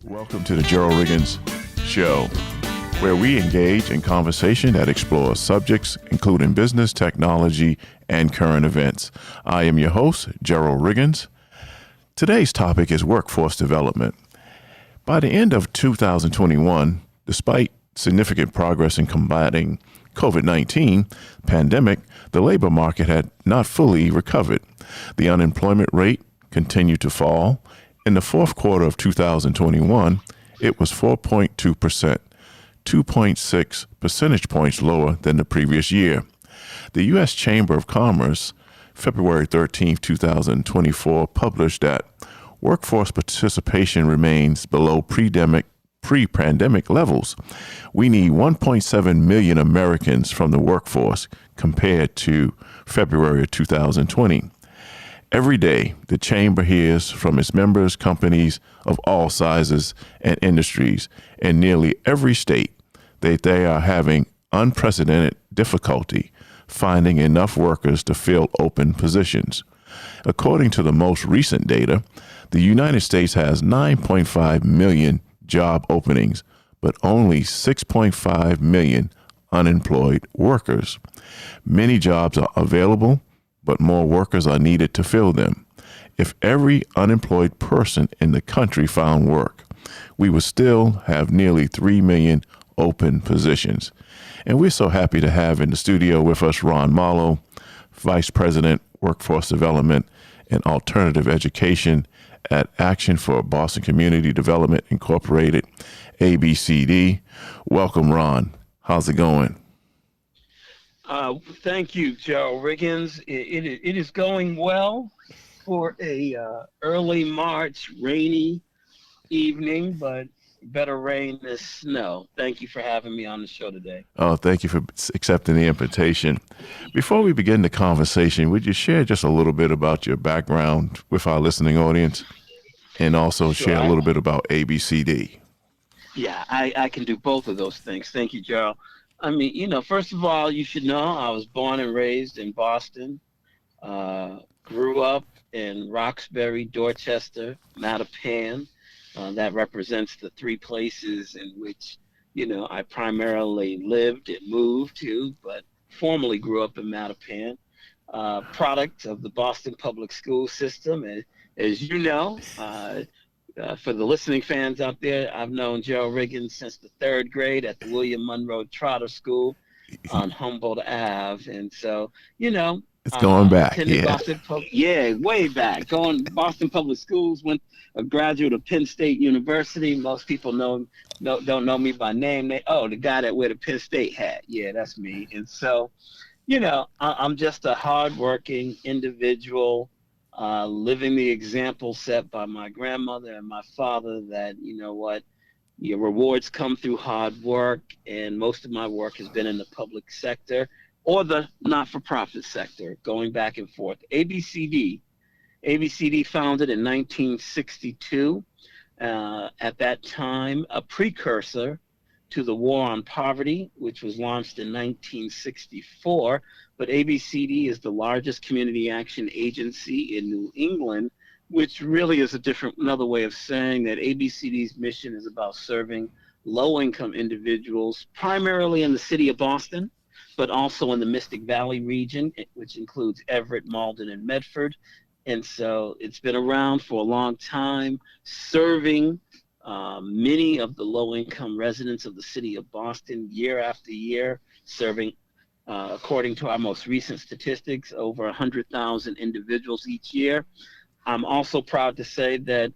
Welcome to the Jerrell Riggins Show, where we engage in conversation that explores subjects including business, technology, and current events. I am your host, Jerrell Riggins. Today's topic is workforce development. By the end of 2021, despite significant progress in combating COVID-19 pandemic, the labor market had not fully recovered. The unemployment rate continued to fall. In the fourth quarter of 2021, it was 4.2%, 2.6 percentage points lower than the previous year. The U.S. Chamber of Commerce, February 13, 2024, published that workforce participation remains below pre-pandemic levels. We need 1.7 million Americans from the workforce compared to February of 2020. Every day, the Chamber hears from its members, companies of all sizes and industries in nearly every state that they are having unprecedented difficulty finding enough workers to fill open positions. According to the most recent data, the United States has 9.5 million job openings, but only 6.5 million unemployed workers. Many jobs are available, but more workers are needed to fill them. If every unemployed person in the country found work, we would still have nearly 3 million open positions. And we're so happy to have in the studio with us Ron Marlow, Vice President, Workforce Development and Alternative Education at Action for Boston Community Development Incorporated, ABCD. Welcome, Ron. How's it going? Thank you, Jerrell Riggins. It is going well for a early March rainy evening, but better rain than snow. Thank you for having me on the show today. Oh, thank you for accepting the invitation. Before we begin the conversation, would you share just a little bit about your background with our listening audience and also share a little bit about ABCD? Yeah, I can do both of those things. Thank you, Jerrell. I mean, first of all, you should know I was born and raised in Boston, grew up in Roxbury, Dorchester, Mattapan. That represents the three places in which, I primarily lived and moved to, but formerly grew up in Mattapan. Product of the Boston public school system. As you know, for the listening fans out there, I've known Jerrell Riggins since the third grade at the William Monroe Trotter School on Humboldt Ave. And so, it's going back. Way back. Going Boston Public Schools, went a graduate of Penn State University. Most people don't know me by name. The guy that wear the Penn State hat. Yeah, that's me. And so, I'm just a hardworking individual, living the example set by my grandmother and my father that, your rewards come through hard work, and most of my work has been in the public sector or the not-for-profit sector, going back and forth. ABCD founded in 1962, at that time a precursor to the War on Poverty, which was launched in 1964. But ABCD is the largest community action agency in New England, which really is another way of saying that ABCD's mission is about serving low-income individuals, primarily in the city of Boston, but also in the Mystic Valley region, which includes Everett, Malden, and Medford. And so it's been around for a long time, serving many of the low-income residents of the city of Boston year after year, serving, according to our most recent statistics, over 100,000 individuals each year. I'm also proud to say that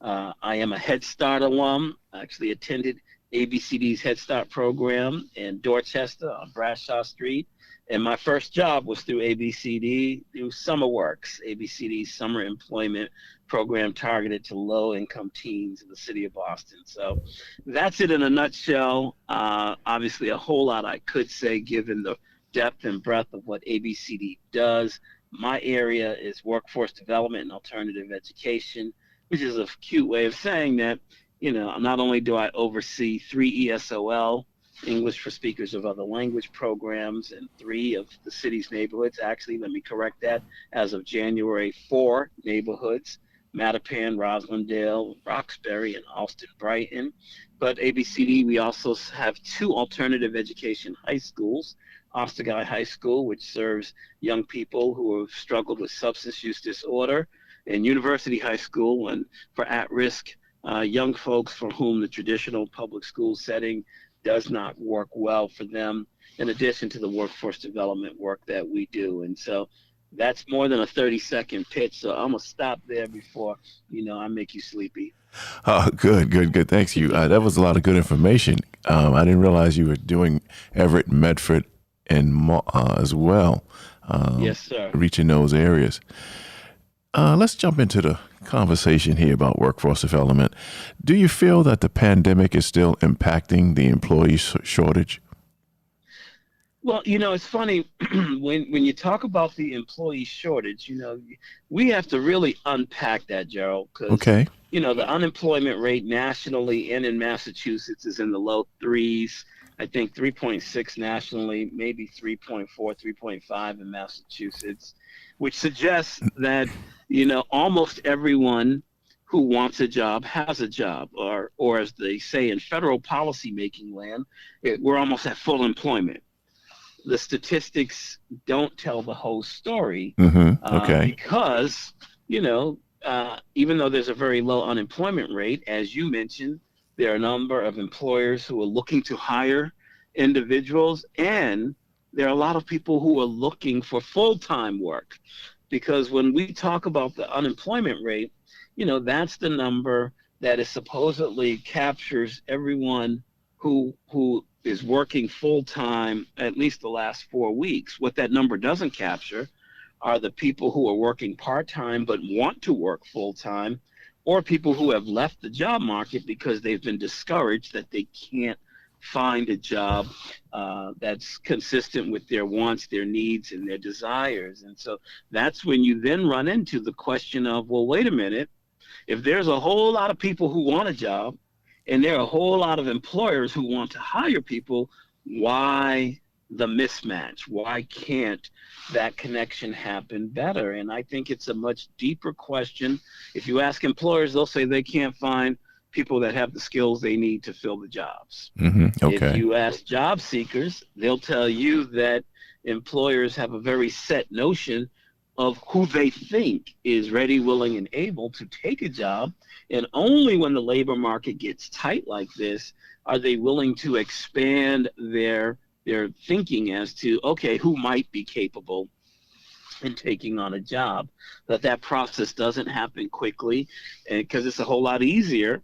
I am a Head Start alum. I actually attended ABCD's Head Start program in Dorchester on Bradshaw Street. And my first job was through ABCD, through Summer Works, ABCD's summer employment program targeted to low-income teens in the city of Boston. So that's it in a nutshell. Obviously, a whole lot I could say given the depth and breadth of what ABCD does. My area is workforce development and alternative education, which is a cute way of saying that, not only do I oversee 3 ESOL, English for Speakers of Other Language programs, in 3 of the city's neighborhoods. Actually, let me correct that. As of January, 4 neighborhoods. Mattapan, Roslindale, Roxbury, and Austin Brighton. But ABCD, we also have two alternative education high schools. Osterguy High School, which serves young people who have struggled with substance use disorder, and University High School, and for at-risk young folks for whom the traditional public school setting does not work well for them, in addition to the workforce development work that we do. And so that's more than a 30-second pitch. So I'm going to stop there before, I make you sleepy. Oh, good. Thanks you. That was a lot of good information. I didn't realize you were doing Everett, Medford, and as well. Yes, sir. Reaching those areas. Let's jump into the conversation here about workforce development. Do you feel that the pandemic is still impacting the employee shortage? Well, it's funny when you talk about the employee shortage, we have to really unpack that, Jerrell, because, Okay. The unemployment rate nationally and in Massachusetts is in the low threes. I think 3.6 nationally, maybe 3.4, 3.5 in Massachusetts, which suggests that, almost everyone who wants a job has a job, or as they say in federal policymaking land, we're almost at full employment. The statistics don't tell the whole story Okay. because, even though there's a very low unemployment rate, as you mentioned, there are a number of employers who are looking to hire individuals, and there are a lot of people who are looking for full-time work. Because when we talk about the unemployment rate, that's the number that is supposedly captures everyone who is working full-time at least the last 4 weeks. What that number doesn't capture are the people who are working part-time but want to work full-time, or people who have left the job market because they've been discouraged that they can't find a job that's consistent with their wants, their needs, and their desires. And so that's when you then run into the question of, well, wait a minute, if there's a whole lot of people who want a job, and there are a whole lot of employers who want to hire people, why the mismatch? Why can't that connection happen better? And I think it's a much deeper question. If you ask employers, they'll say they can't find people that have the skills they need to fill the jobs. Okay. If you ask job seekers, they'll tell you that employers have a very set notion of who they think is ready, willing, and able to take a job. And only when the labor market gets tight like this are they willing to expand their thinking as to, okay, who might be capable in taking on a job. That process doesn't happen quickly, because it's a whole lot easier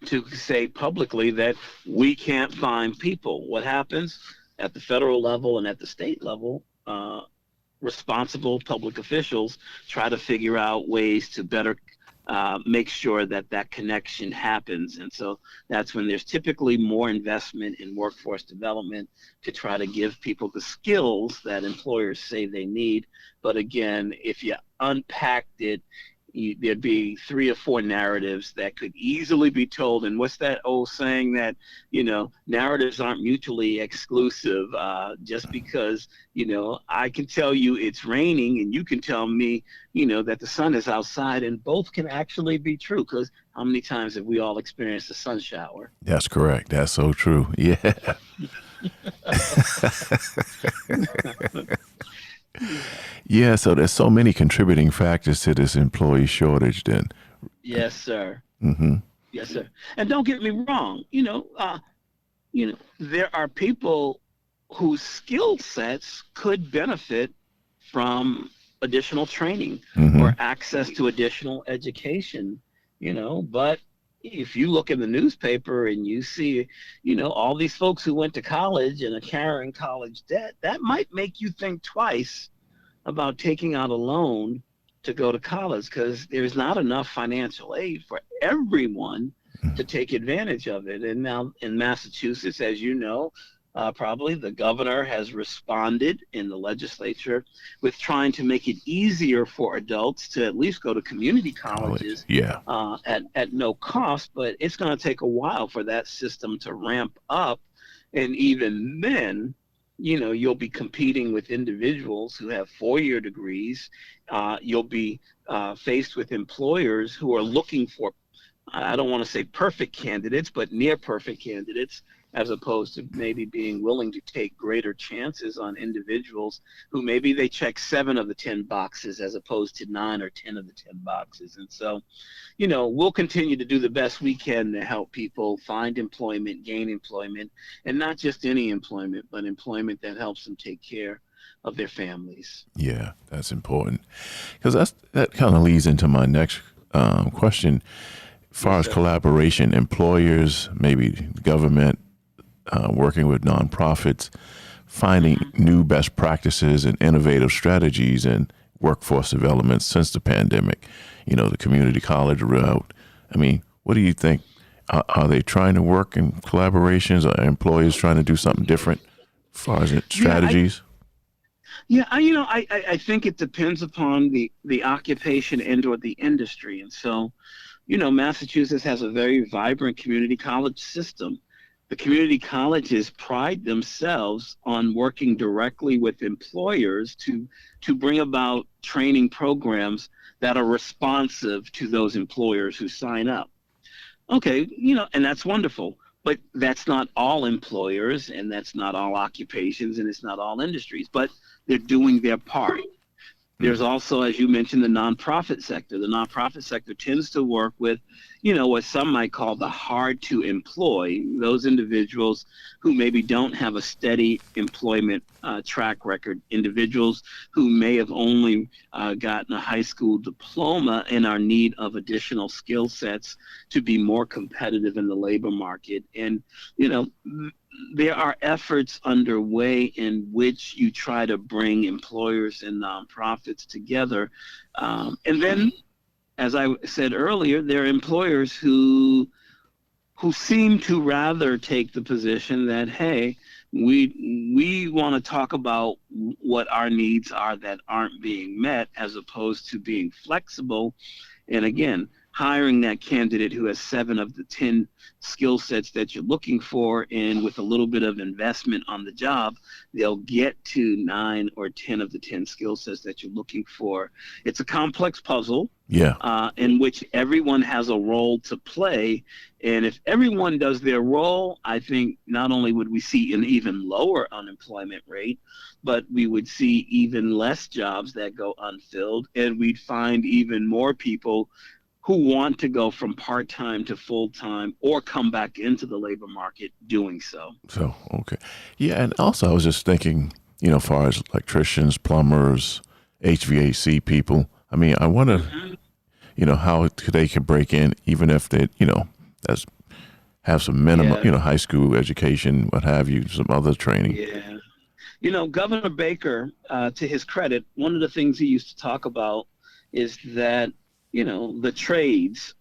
to say publicly that we can't find people. What happens at the federal level and at the state level, responsible public officials try to figure out ways to better make sure that connection happens. And so that's when there's typically more investment in workforce development to try to give people the skills that employers say they need. But again, if you unpacked it, there'd be 3 or 4 narratives that could easily be told. And what's that old saying that, narratives aren't mutually exclusive. Just because, I can tell you it's raining and you can tell me, that the sun is outside, and both can actually be true. Because how many times have we all experienced a sun shower? That's correct. That's so true. Yeah. Yeah, so there's so many contributing factors to this employee shortage then. Yes, sir. Mm-hmm. Yes, sir. And don't get me wrong, there are people whose skill sets could benefit from additional training or access to additional education, but if you look in the newspaper and you see, all these folks who went to college and are carrying college debt, that might make you think twice about taking out a loan to go to college, because there's not enough financial aid for everyone to take advantage of it. And now in Massachusetts, as you know, probably the governor has responded in the legislature with trying to make it easier for adults to at least go to community colleges at no cost. But it's going to take a while for that system to ramp up. And even then, you'll be competing with individuals who have 4-year degrees. You'll be faced with employers who are looking for, I don't want to say perfect candidates, but near perfect candidates, as opposed to maybe being willing to take greater chances on individuals who maybe they check 7 of the 10 boxes as opposed to 9 or 10 of the 10 boxes. And so, we'll continue to do the best we can to help people find employment, gain employment, and not just any employment, but employment that helps them take care of their families. Yeah, that's important, because that kind of leads into my next question. As far as collaboration, employers, maybe government, working with nonprofits, finding new best practices and innovative strategies in workforce development since the pandemic, the community college route. I mean, what do you think? Are they trying to work in collaborations? Are employers trying to do something different as far as strategies? I think it depends upon the occupation and or the industry. And so, Massachusetts has a very vibrant community college system. The community colleges pride themselves on working directly with employers to bring about training programs that are responsive to those employers who sign up. Okay, and that's wonderful. But that's not all employers, and that's not all occupations, and it's not all industries, but they're doing their part. There's also, as you mentioned, the nonprofit sector. The nonprofit sector tends to work with, what some might call the hard to employ, those individuals who maybe don't have a steady employment track record, individuals who may have only gotten a high school diploma and are in need of additional skill sets to be more competitive in the labor market. And, there are efforts underway in which you try to bring employers and nonprofits together. And then, as I said earlier, there are employers who seem to rather take the position that, hey, we want to talk about what our needs are that aren't being met, as opposed to being flexible. And again, hiring that candidate who has 7 of the 10 skill sets that you're looking for, and with a little bit of investment on the job, they'll get to 9 or 10 of the 10 skill sets that you're looking for. It's a complex puzzle, in which everyone has a role to play. And if everyone does their role, I think not only would we see an even lower unemployment rate, but we would see even less jobs that go unfilled, and we'd find even more people who want to go from part-time to full-time or come back into the labor market doing so. So, okay. Yeah, and also I was just thinking, as far as electricians, plumbers, HVAC people, I mean, I wonder, how they can break in, even if they, have some minimum, high school education, what have you, some other training. Yeah. Governor Baker, to his credit, one of the things he used to talk about is that the trades,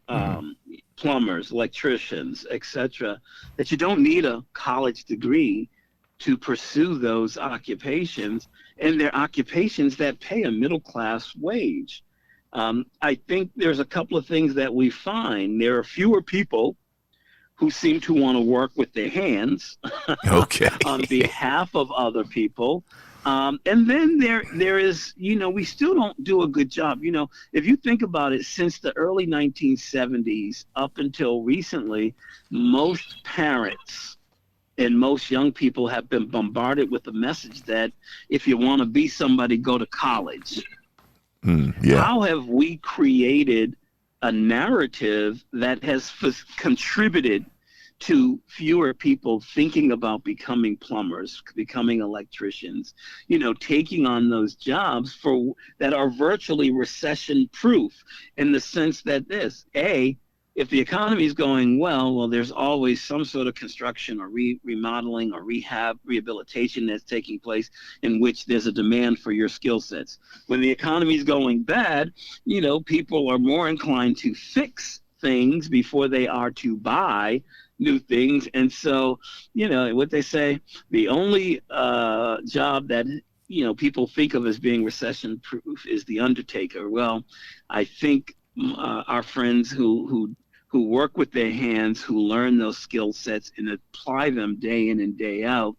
plumbers, electricians, etc., that you don't need a college degree to pursue those occupations, and they're occupations that pay a middle-class wage. I think there's a couple of things that we find. There are fewer people who seem to want to work with their hands on behalf of other people. And then there is, we still don't do a good job. If you think about it, since the early 1970s up until recently, most parents and most young people have been bombarded with the message that if you want to be somebody, go to college. How have we created a narrative that has contributed to fewer people thinking about becoming plumbers, becoming electricians, taking on those jobs that are virtually recession proof, in the sense that if the economy is going well, there's always some sort of construction or remodeling or rehabilitation that's taking place in which there's a demand for your skill sets. When the economy is going bad, people are more inclined to fix things before they are to buy new things. And so, what they say, the only job that, people think of as being recession proof is the undertaker. Well, I think our friends who work with their hands, who learn those skill sets and apply them day in and day out,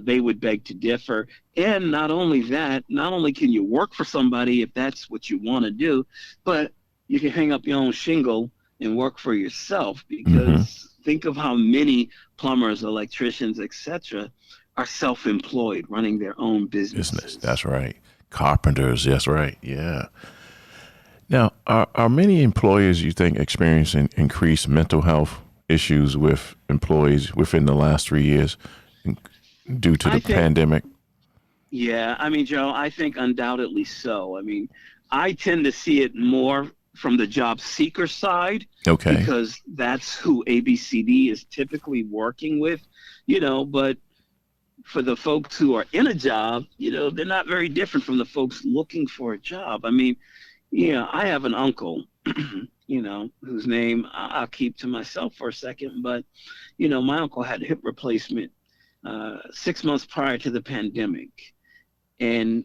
they would beg to differ. And not only that, not only can you work for somebody if that's what you want to do, but you can hang up your own shingle and work for yourself, Mm-hmm. because think of how many plumbers, electricians, etc., are self-employed, running their own Business. businesses. That's right. Carpenters. That's right. Yeah. Now, are many employers, you think, experiencing increased mental health issues with employees within the last 3 years due to the I think, pandemic? yeah, I mean, Joe, I think undoubtedly so. I mean, I tend to see it more from the job seeker side, Okay. because that's who ABCD is typically working with, but for the folks who are in a job, they're not very different from the folks looking for a job. I mean, yeah, I have an uncle, whose name I'll keep to myself for a second, but, my uncle had hip replacement 6 months prior to the pandemic. And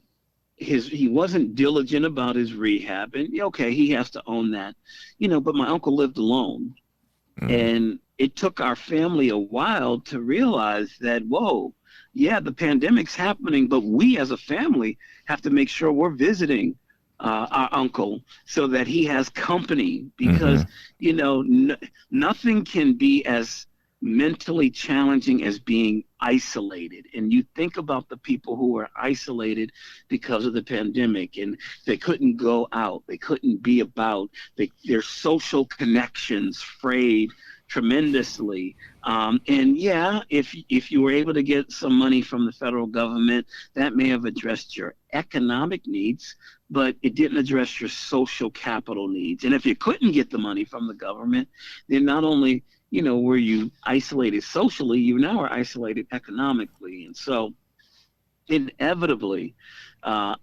he wasn't diligent about his rehab. And okay, he has to own that, but my uncle lived alone. Mm-hmm. And it took our family a while to realize that, whoa, yeah, the pandemic's happening, but we as a family have to make sure we're visiting our uncle so that he has company, Mm-hmm. because, nothing can be as mentally challenging as being isolated. And you think about the people who were isolated because of the pandemic, and they couldn't go out, they couldn't be about, their social connections frayed tremendously. And yeah, if you were able to get some money from the federal government, that may have addressed your economic needs, but it didn't address your social capital needs. And if you couldn't get the money from the government, then not only were you isolated socially, you now are isolated economically. And so inevitably,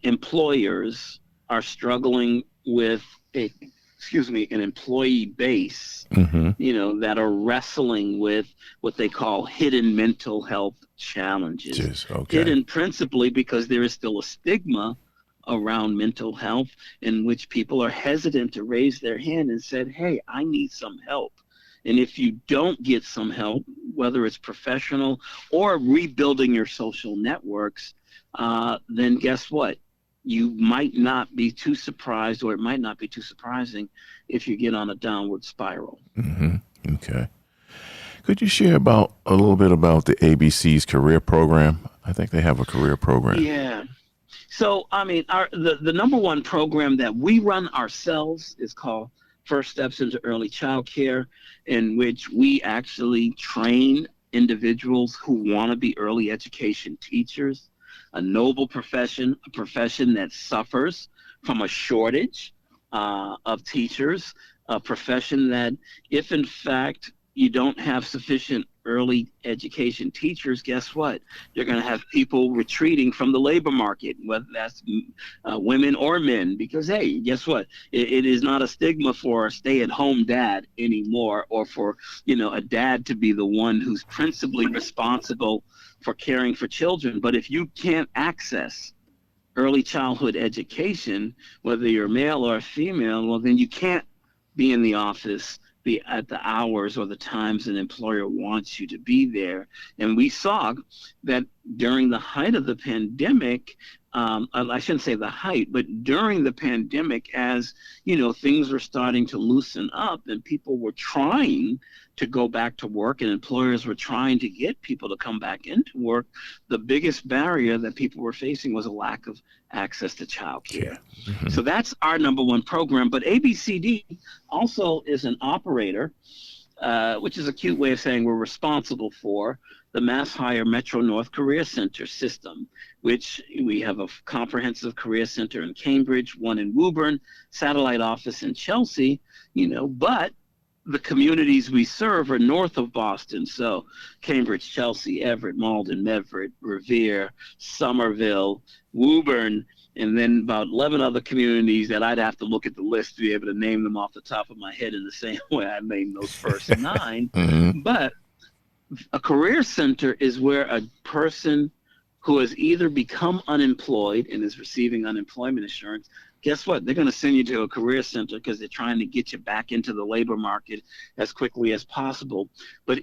employers are struggling with an employee base, Mm-hmm. that are wrestling with what they call hidden mental health challenges. Just okay. Hidden principally because there is still a stigma around mental health, in which people are hesitant to raise their hand and said, hey, I need some help. And if you don't get some help, whether it's professional or rebuilding your social networks, then guess what? You might not be too surprised, or it might not be too surprising if you get on a downward spiral. Mm-hmm. Okay. Could you share a little bit about the ABC's career program? I think they have a career program. Yeah. So, I mean, the number one program that we run ourselves is called First Steps into Early Child Care, in which we actually train individuals who want to be early education teachers, a noble profession, a profession that suffers from a shortage of teachers, a profession that, if in fact you don't have sufficient early education teachers, guess what? You're going to have people retreating from the labor market, whether that's women or men, because, hey, guess what? It is not a stigma for a stay-at-home dad anymore, or for, a dad to be the one who's principally responsible for caring for children. But if you can't access early childhood education, whether you're male or female, well, then you can't be in the office, be at the hours or the times an employer wants you to be there. And we saw that during the height of the pandemic, I shouldn't say the height, but during the pandemic, as things were starting to loosen up and people were trying to go back to work and employers were trying to get people to come back into work, the biggest barrier that people were facing was a lack of access to childcare. Mm-hmm. So that's our number one program. But ABCD also is an operator, which is a cute way of saying we're responsible for the Mass Hire Metro North Career Center system, which we have a comprehensive career center in Cambridge, one in Woburn, satellite office in Chelsea, but the communities we serve are north of Boston. So Cambridge, Chelsea, Everett, Malden, Medford, Revere, Somerville, Woburn, and then about 11 other communities that I'd have to look at the list to be able to name them off the top of my head in the same way I named those first 9. Mm-hmm. But a career center is where a person who has either become unemployed and is receiving unemployment insurance, guess what? They're going to send you to a career center because they're trying to get you back into the labor market as quickly as possible. But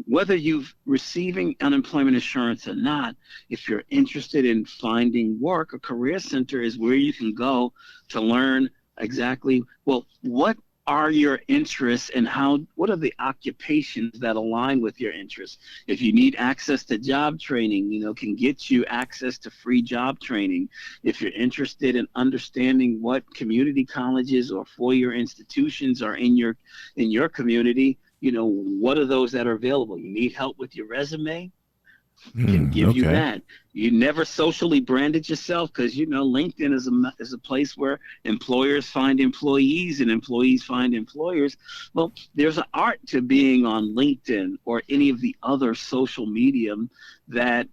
whether you're receiving unemployment insurance or not, if you're interested in finding work, a career center is where you can go to learn exactly, well, what are your interests and what are the occupations that align with your interests? If you need access to job training, can get you access to free job training. If you're interested in understanding what community colleges or four-year institutions are in your community, what are those that are available? You need help with your resume? Can give you that. You never socially branded yourself because LinkedIn is a place where employers find employees and employees find employers. Well, there's an art to being on LinkedIn or any of the other social medium that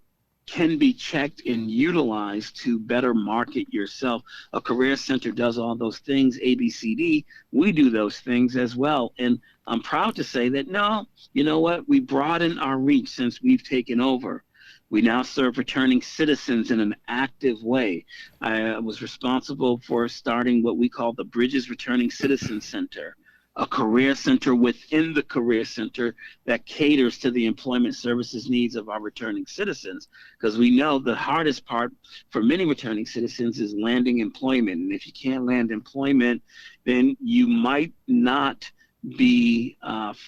can be checked and utilized to better market yourself. A career center does all those things. ABCD, we do those things as well. And I'm proud to say that, no, you know what? We broadened our reach since we've taken over. We now serve returning citizens in an active way. I was responsible for starting what we call the Bridges Returning Citizen Center, a career center within the career center that caters to the employment services needs of our returning citizens. Because we know the hardest part for many returning citizens is landing employment. And if you can't land employment, then you might not be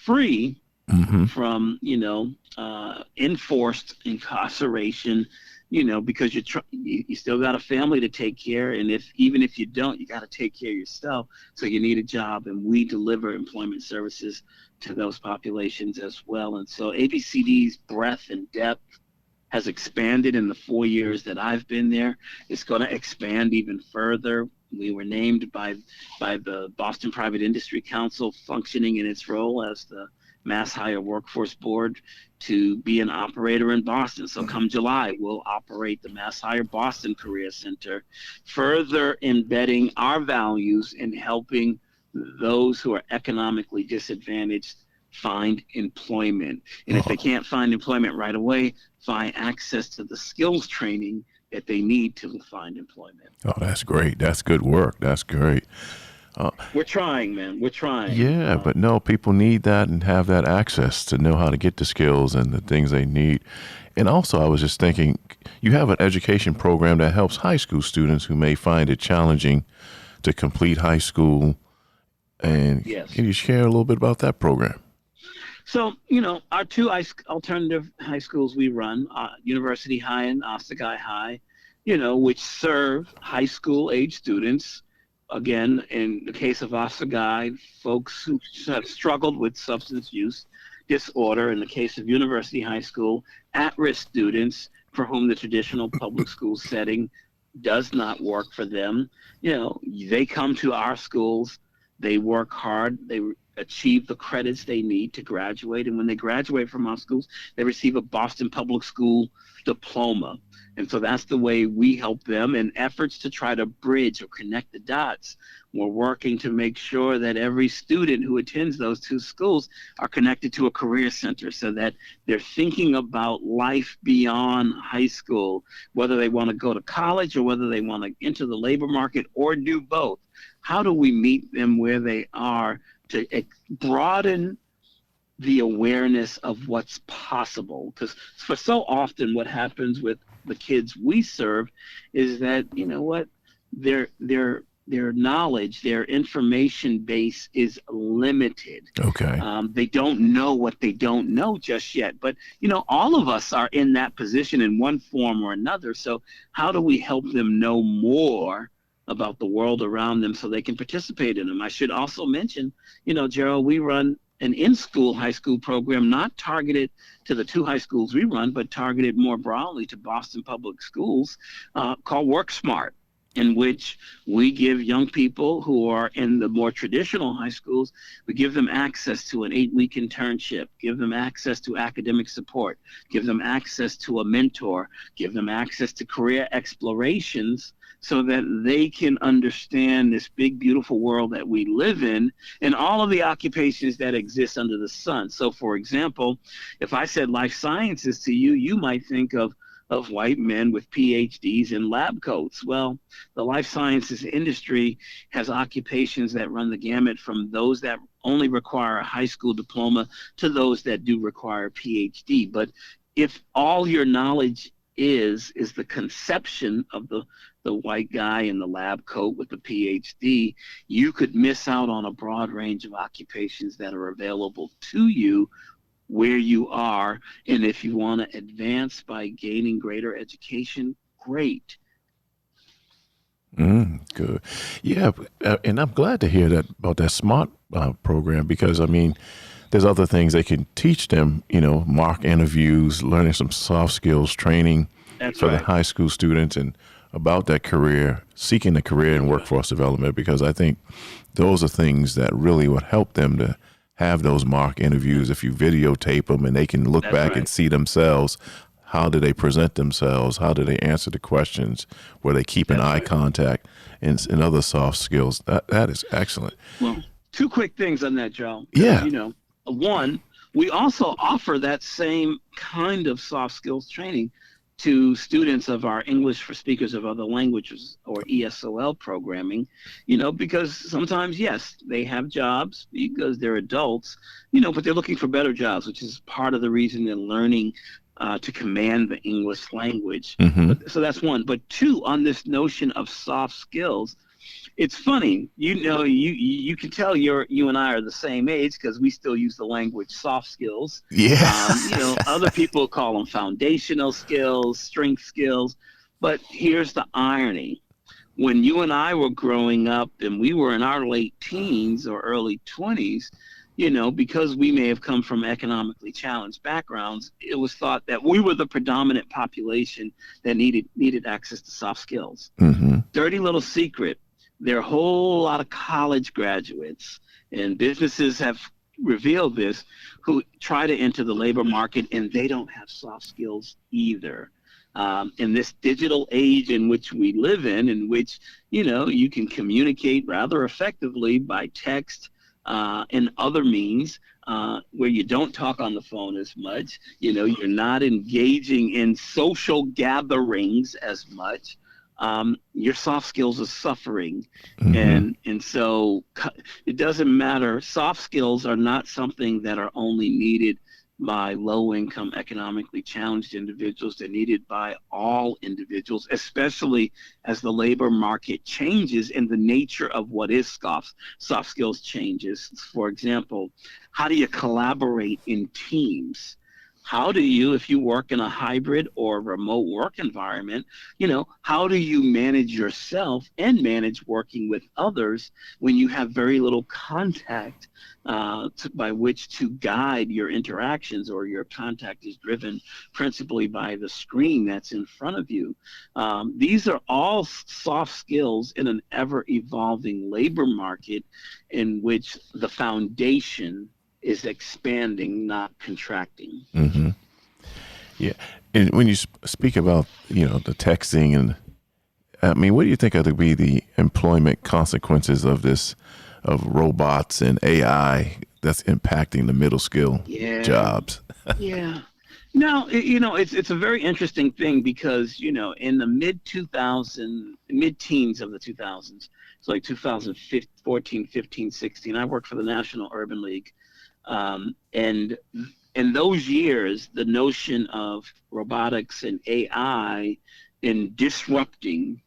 free from, enforced incarceration, because you still got a family to take care. And even if you don't, you got to take care of yourself. So you need a job, and we deliver employment services to those populations as well. And so ABCD's breadth and depth has expanded in the 4 years that I've been there. It's going to expand even further. We were named by the Boston Private Industry Council, functioning in its role as the Mass Hire Workforce Board, to be an operator in Boston. So come July, we'll operate the Mass Hire Boston Career Center, further embedding our values in helping those who are economically disadvantaged find employment. And if they can't find employment right away, find access to the skills training that they need to find employment. Oh, that's great. That's good work. That's great. We're trying, man. We're trying. Yeah, but no, people need that and have that access to know how to get the skills and the things they need. And also, I was just thinking, you have an education program that helps high school students who may find it challenging to complete high school. And yes. Can you share a little bit about that program? So, our two alternative high schools we run, University High and Osagai High, which serve high school age students. Again, in the case of Osagai, folks who have struggled with substance use disorder. In the case of University High School, at-risk students for whom the traditional public school setting does not work for them. They come to our schools, they work hard, they achieve the credits they need to graduate. And when they graduate from our schools, they receive a Boston Public School diploma. And so that's the way we help them. In efforts to try to bridge or connect the dots, we're working to make sure that every student who attends those two schools are connected to a career center so that they're thinking about life beyond high school, whether they want to go to college or whether they want to enter the labor market or do both. How do we meet them where they are to broaden the awareness of what's possible? Because for so often what happens with the kids we serve is that, their knowledge, their information base is limited. Okay. They don't know what they don't know just yet. But, all of us are in that position in one form or another. So how do we help them know more about the world around them so they can participate in them? I should also mention, Jerrell, we run an in-school high school program not targeted to the two high schools we run, but targeted more broadly to Boston Public Schools, called Work Smart, in which we give young people who are in the more traditional high schools, we give them access to an 8-week internship, give them access to academic support, give them access to a mentor, give them access to career explorations so that they can understand this big, beautiful world that we live in and all of the occupations that exist under the sun. So, for example, if I said life sciences to you, you might think of of white men with PhDs in lab coats. Well, the life sciences industry has occupations that run the gamut from those that only require a high school diploma to those that do require a PhD. But if all your knowledge is the conception of the white guy in the lab coat with the PhD, you could miss out on a broad range of occupations that are available to you where you are. And if you want to advance by gaining greater education, great. Good. Yeah, and I'm glad to hear that about that SMART program, because I mean, there's other things they can teach them, mock interviews, learning some soft skills training That's for the right. high school students, and about that career, seeking a career in workforce development, because I think those are things that really would help them to have those mock interviews. If you videotape them and they can look That's back right. and see themselves, how do they present themselves? How do they answer the questions? Where they keep an That's eye right. contact and other soft skills. That is excellent. Well, two quick things on that, Joe, because, Yeah. one, we also offer that same kind of soft skills training to students of our English for Speakers of Other Languages, or ESOL programming, because sometimes, yes, they have jobs because they're adults, but they're looking for better jobs, which is part of the reason they're learning to command the English language. Mm-hmm. But so that's one. But two, on this notion of soft skills, it's funny, you can tell you and I are the same age because we still use the language soft skills. Yeah. Other people call them foundational skills, strength skills. But here's the irony. When you and I were growing up and we were in our late teens or early 20s, because we may have come from economically challenged backgrounds, it was thought that we were the predominant population that needed access to soft skills. Mm-hmm. Dirty little secret. There are a whole lot of college graduates, and businesses have revealed this, who try to enter the labor market and they don't have soft skills either. In this digital age in which we live in which, you can communicate rather effectively by text and other means, where you don't talk on the phone as much, you're not engaging in social gatherings as much. Your soft skills are suffering. Mm-hmm. And so it doesn't matter. Soft skills are not something that are only needed by low income, economically challenged individuals. They're needed by all individuals, especially as the labor market changes and the nature of what is soft skills changes. For example, how do you collaborate in teams? How do you, if you work in a hybrid or remote work environment, how do you manage yourself and manage working with others when you have very little contact by which to guide your interactions, or your contact is driven principally by the screen that's in front of you? These are all soft skills in an ever-evolving labor market in which the foundation is expanding, not contracting. Mm-hmm. Yeah. And when you speak about, the texting, and I mean, what do you think are to be the employment consequences of this, of robots and AI that's impacting the middle skill jobs? Yeah. No, it's a very interesting thing because, in the mid-teens of the 2000s, it's like 2014, 15, 16, I worked for the National Urban League. And in those years, the notion of robotics and AI in disrupting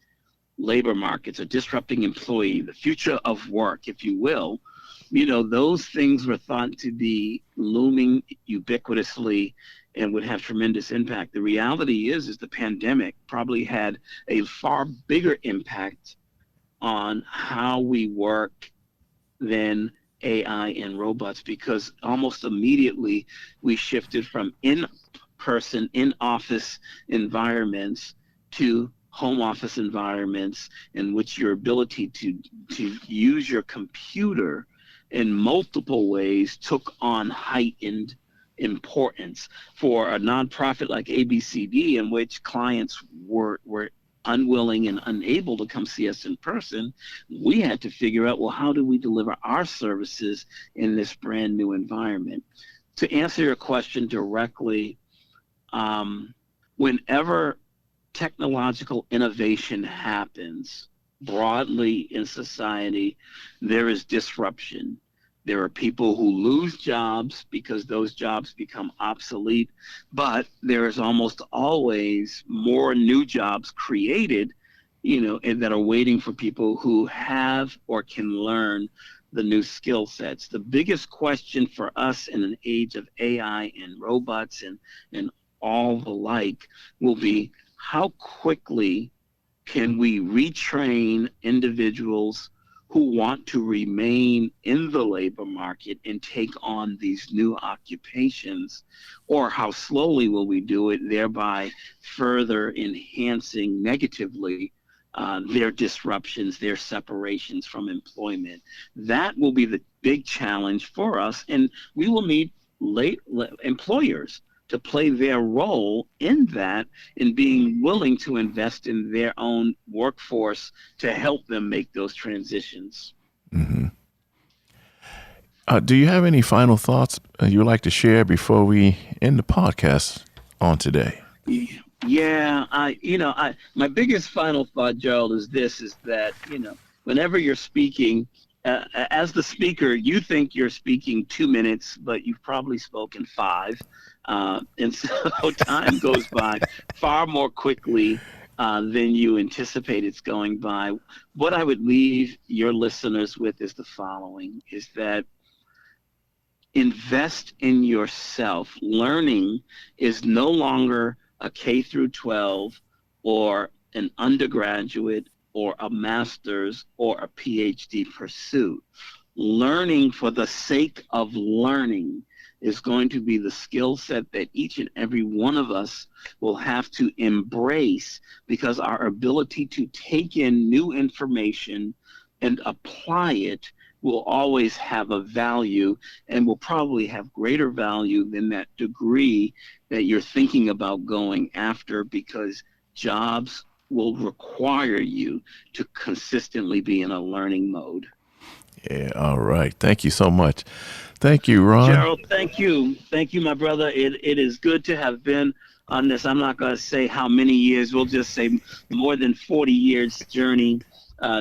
labor markets, or disrupting the future of work, if you will, those things were thought to be looming ubiquitously and would have tremendous impact. The reality is the pandemic probably had a far bigger impact on how we work than AI and robots, because almost immediately we shifted from in-person, in-office environments to home office environments, in which your ability to use your computer in multiple ways took on heightened importance. For a nonprofit like ABCD, in which clients were unwilling and unable to come see us in person, we had to figure out, well, how do we deliver our services in this brand new environment? To answer your question directly, whenever technological innovation happens broadly in society, there is disruption. There are people who lose jobs because those jobs become obsolete, but there is almost always more new jobs created, and that are waiting for people who have or can learn the new skill sets. The biggest question for us in an age of AI and robots and all the like will be, how quickly can we retrain individuals who want to remain in the labor market and take on these new occupations, or how slowly will we do it, thereby further enhancing negatively their disruptions, their separations from employment. That will be the big challenge for us, and we will need employers to play their role in that, in being willing to invest in their own workforce to help them make those transitions. Mm-hmm. Do you have any final thoughts you would like to share before we end the podcast on today? Yeah, my biggest final thought, Gerald, is that, whenever you're speaking, as the speaker, you think you're speaking 2 minutes, but you've probably spoken 5. And so time goes by far more quickly than you anticipate it's going by. What I would leave your listeners with is the following, is that invest in yourself. Learning is no longer a K through 12 or an undergraduate or a master's or a PhD pursuit. Learning for the sake of learning is going to be the skill set that each and every one of us will have to embrace, because our ability to take in new information and apply it will always have a value, and will probably have greater value than that degree that you're thinking about going after, because jobs will require you to consistently be in a learning mode. Yeah, all right. Thank you so much. Thank you, Ron. Gerald, thank you. Thank you, my brother. It is good to have been on this. I'm not going to say how many years. We'll just say more than 40 years journey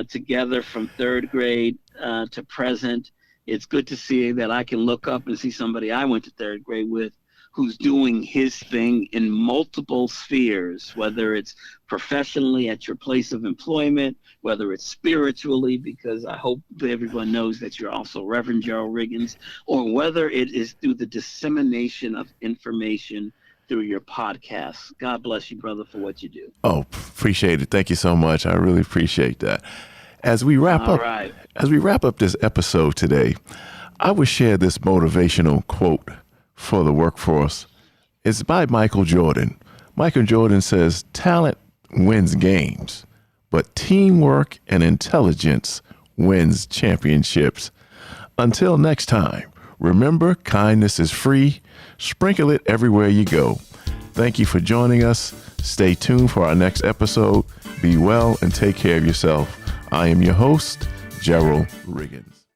together from third grade to present. It's good to see that I can look up and see somebody I went to third grade with who's doing his thing in multiple spheres, whether it's professionally at your place of employment, whether it's spiritually, because I hope everyone knows that you're also Reverend Jerrell Riggins, or whether it is through the dissemination of information through your podcast. God bless you, brother, for what you do. Oh, appreciate it. Thank you so much. I really appreciate that. As we wrap up this episode today, I would share this motivational quote for the workforce. It's by Michael Jordan. Michael Jordan says, "Talent wins games, but teamwork and intelligence wins championships." Until next time, remember, kindness is free. Sprinkle it everywhere you go. Thank you for joining us. Stay tuned for our next episode. Be well and take care of yourself. I am your host, Jerrell Riggins.